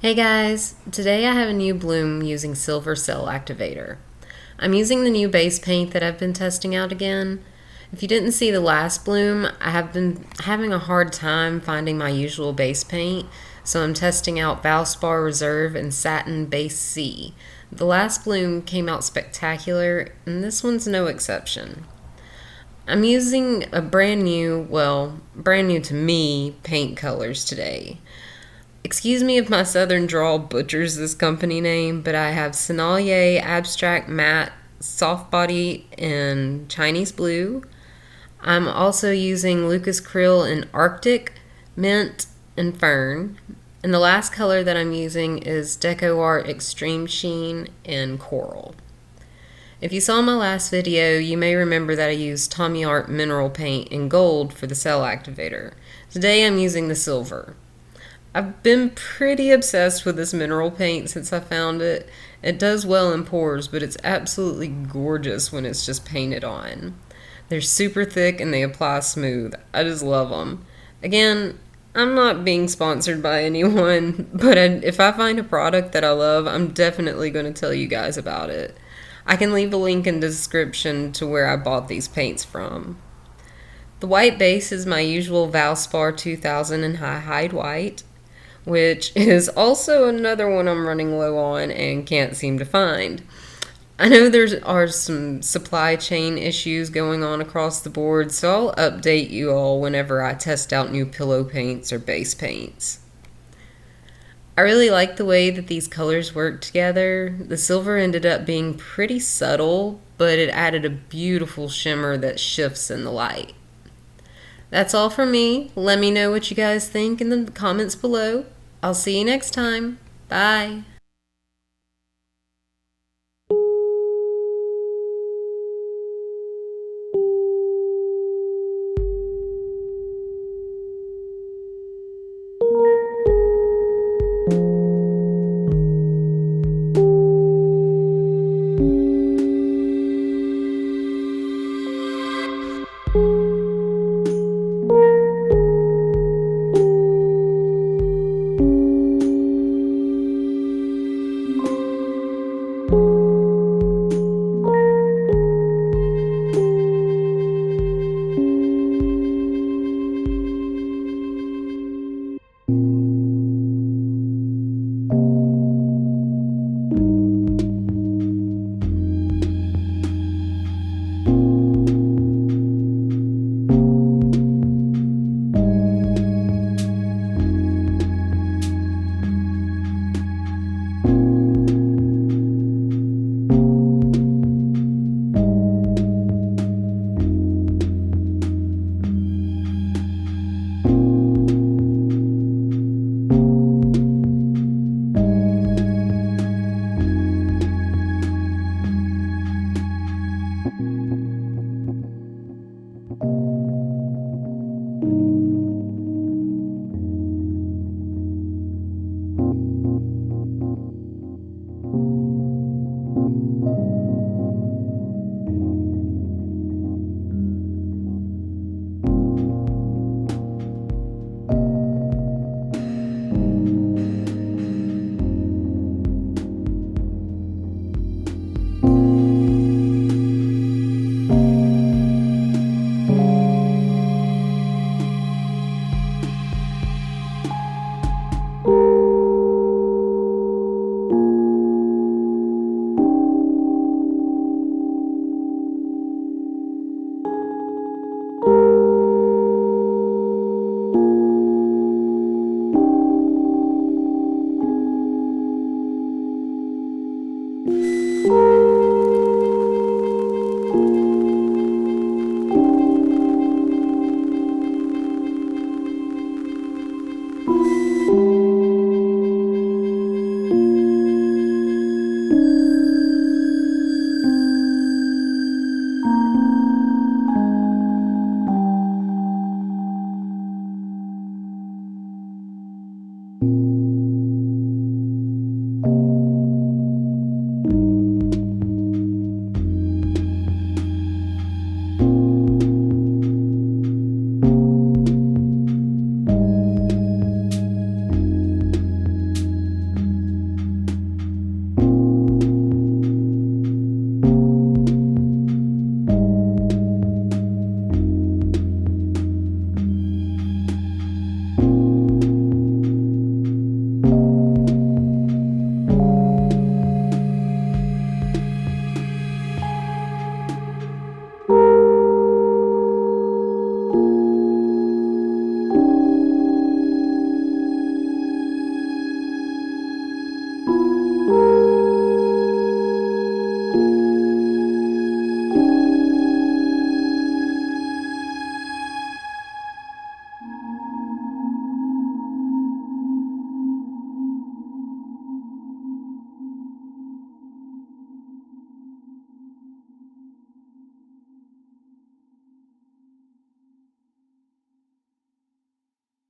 Hey guys, today I have a new bloom using Silver Cell Activator. I'm using the new base paint that I've been testing out again. If you didn't see the last bloom, I have been having a hard time finding my usual base paint, so I'm testing out Valspar Reserve and Satin Base C. The last bloom came out spectacular, and this one's no exception. I'm using a brand new to me, paint colors today. Excuse me if my southern drawl butchers this company name, but I have Sennelier Abstract Matte Soft Body in Chinese Blue. I'm also using Lukas Cryl in Arctic, Mint, and Fern. And the last color that I'm using is DecoArt ExtremeSheen in Coral. If you saw my last video, you may remember that I used Tommy Art Mineral Paint in gold for the cell activator. Today I'm using the silver. I've been pretty obsessed with this mineral paint since I found it. It does well in pours, but it's absolutely gorgeous when it's just painted on. They're super thick and they apply smooth. I just love them. Again, I'm not being sponsored by anyone, but if I find a product that I love, I'm definitely going to tell you guys about it. I can leave a link in the description to where I bought these paints from. The white base is my usual Valspar 2000 in High Hide White, which is also another one I'm running low on and can't seem to find. I know there are some supply chain issues going on across the board, so I'll update you all whenever I test out new pillow paints or base paints. I really like the way that these colors work together. The silver ended up being pretty subtle, but it added a beautiful shimmer that shifts in the light. That's all from me. Let me know what you guys think in the comments below. I'll see you next time. Bye.